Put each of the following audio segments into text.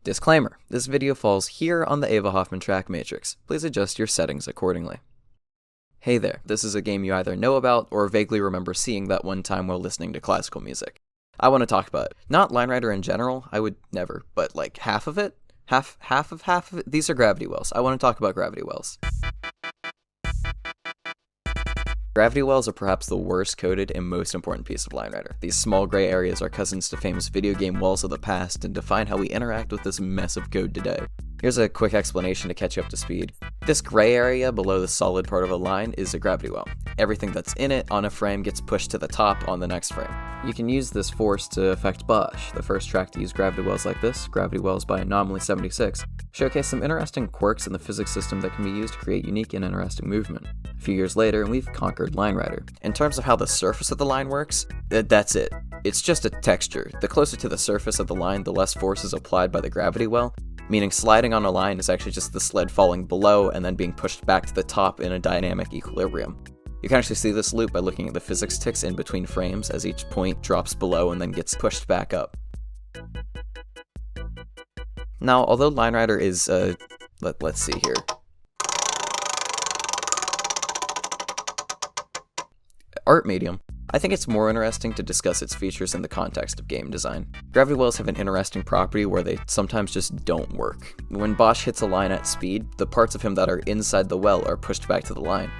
Disclaimer: this video falls here on the Ava Hoffman track matrix. Please adjust your settings accordingly. Hey there, this is a game you either know about or vaguely remember seeing that one time while listening to classical music. I want to talk about it. Not Line Rider in general, I would never, but like half of it? Half of it? These are Gravity Wells. I want to talk about Gravity Wells. Gravity Wells are perhaps the worst coded and most important piece of Line Rider. These small gray areas are cousins to famous video game walls of the past and define how we interact with this mess of code today. Here's a quick explanation to catch you up to speed. This gray area below the solid part of a line is a gravity well. Everything that's in it on a frame gets pushed to the top on the next frame. You can use this force to affect Bosch, the first track to use gravity wells like this, Gravity Wells by Anomaly 76, showcase some interesting quirks in the physics system that can be used to create unique and interesting movement. A few years later, and we've conquered Line Rider. In terms of how the surface of the line works, that's it. It's just a texture. The closer to the surface of the line, the less force is applied by the gravity well, meaning sliding on a line is actually just the sled falling below and then being pushed back to the top in a dynamic equilibrium. You can actually see this loop by looking at the physics ticks in between frames as each point drops below and then gets pushed back up. Now, although Line Rider is let's see here. Art medium, I think it's more interesting to discuss its features in the context of game design. Gravity wells have an interesting property where they sometimes just don't work. When Bosch hits a line at speed, the parts of him that are inside the well are pushed back to the line.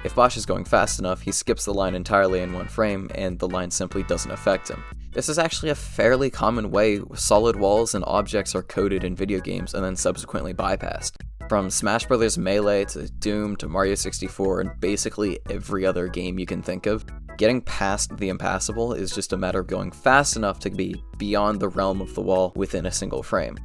If Bosch is going fast enough, he skips the line entirely in one frame, and the line simply doesn't affect him. This is actually a fairly common way solid walls and objects are coded in video games and then subsequently bypassed. From Smash Bros. Melee to Doom to Mario 64 and basically every other game you can think of, getting past the impassable is just a matter of going fast enough to be beyond the realm of the wall within a single frame.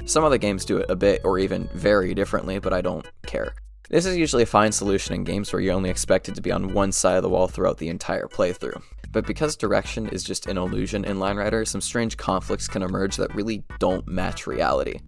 Some other games do it a bit or even very differently, but I don't care. This is usually a fine solution in games where you're only expected to be on one side of the wall throughout the entire playthrough. But because direction is just an illusion in Line Rider, some strange conflicts can emerge that really don't match reality.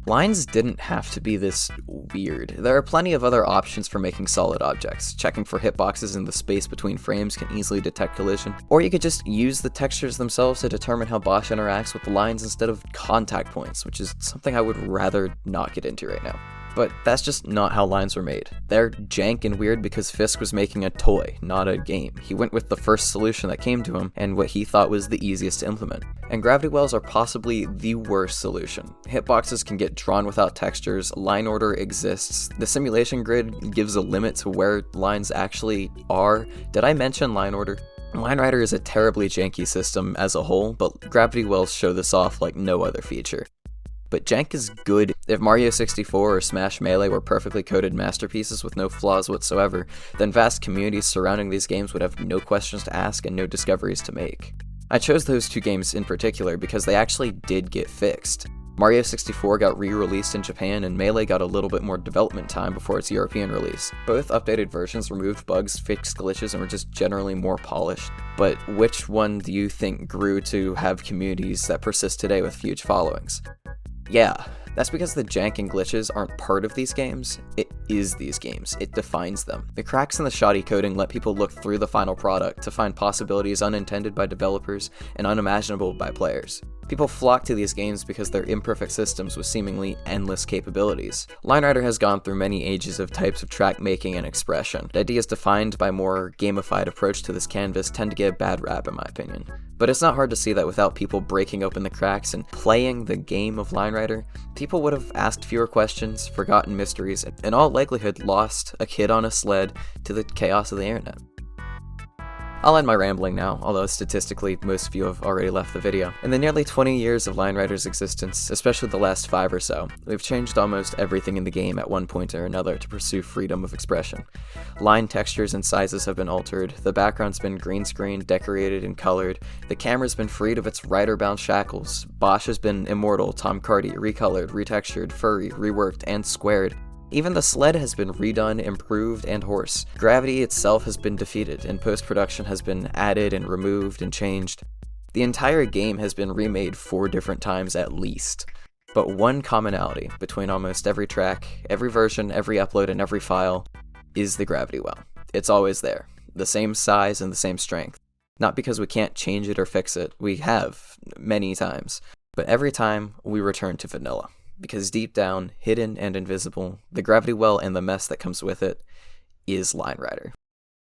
Lines didn't have to be this weird. There are plenty of other options for making solid objects. Checking for hitboxes in the space between frames can easily detect collision. Or you could just use the textures themselves to determine how Bosch interacts with the lines instead of contact points, which is something I would rather not get into right now. But that's just not how lines were made. They're jank and weird because Fisk was making a toy, not a game. He went with the first solution that came to him and what he thought was the easiest to implement. And gravity wells are possibly the worst solution. Hitboxes can get drawn without textures, line order exists, the simulation grid gives a limit to where lines actually are. Did I mention line order? Line Rider is a terribly janky system as a whole, but gravity wells show this off like no other feature. But jank is good. If Mario 64 or Smash Melee were perfectly coded masterpieces with no flaws whatsoever, then vast communities surrounding these games would have no questions to ask and no discoveries to make. I chose those two games in particular because they actually did get fixed. Mario 64 got re-released in Japan and Melee got a little bit more development time before its European release. Both updated versions removed bugs, fixed glitches, and were just generally more polished. But which one do you think grew to have communities that persist today with huge followings? Yeah, that's because the jank and glitches aren't part of these games, it is these games, it defines them. The cracks in the shoddy coding let people look through the final product to find possibilities unintended by developers and unimaginable by players. People flock to these games because they're imperfect systems with seemingly endless capabilities. Line Rider has gone through many ages of types of track making and expression. The ideas defined by more gamified approach to this canvas tend to get a bad rap in my opinion. But it's not hard to see that without people breaking open the cracks and playing the game of Line Rider, people would have asked fewer questions, forgotten mysteries, and in all likelihood lost a kid on a sled to the chaos of the internet. I'll end my rambling now, although statistically most of you have already left the video. In the nearly 20 years of Line Rider's existence, especially the last 5 or so, we've changed almost everything in the game at one point or another to pursue freedom of expression. Line textures and sizes have been altered, the background's been green screened, decorated, and colored, the camera's been freed of its rider-bound shackles, Bosch has been immortal, Tom Cardy, recolored, retextured, furry, reworked, and squared. Even the sled has been redone, improved, and hoarse. Gravity itself has been defeated, and post-production has been added and removed and changed. The entire game has been remade 4 different times at least. But one commonality between almost every track, every version, every upload, and every file is the gravity well. It's always there. The same size and the same strength. Not because we can't change it or fix it. We have, many times. But every time, we return to vanilla, because deep down, hidden and invisible, the gravity well and the mess that comes with it is Line Rider.